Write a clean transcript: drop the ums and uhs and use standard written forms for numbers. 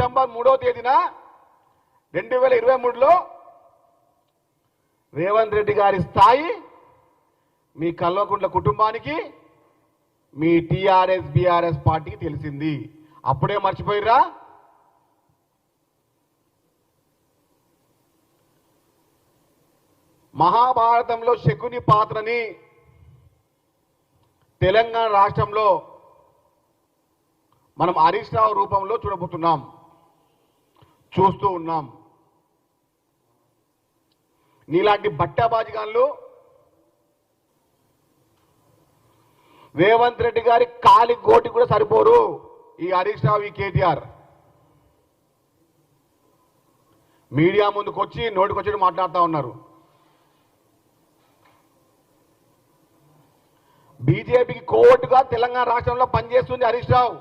December 3వ తేదీన 2023లో రేవంత్ రెడ్డి గారి స్థాయి మీ కల్వకుంట్ల కుటుంబానికి మీ టీఆర్ఎస్ బీఆర్ఎస్ పార్టీకి తెలిసింది. అప్పుడే మర్చిపోయిర్రా? మహాభారతంలో శకుని పాత్రని తెలంగాణ రాష్ట్రంలో మనం హరీష్ రావు రూపంలో చూడబోతున్నాం, చూస్తూ ఉన్నాం. నీలాంటి బట్టాబాజిగాన్లు రేవంత్ రెడ్డి గారి కాలి గోటి కూడా సరిపోరు. ఈ హరీష్ రావు, ఈ కేటీఆర్ మీడియా ముందుకు వచ్చి నోటికొచ్చి మాట్లాడుతూ ఉన్నారు. బీజేపీకి కోర్టుగా తెలంగాణ రాష్ట్రంలో పనిచేస్తుంది హరీష్ రావు.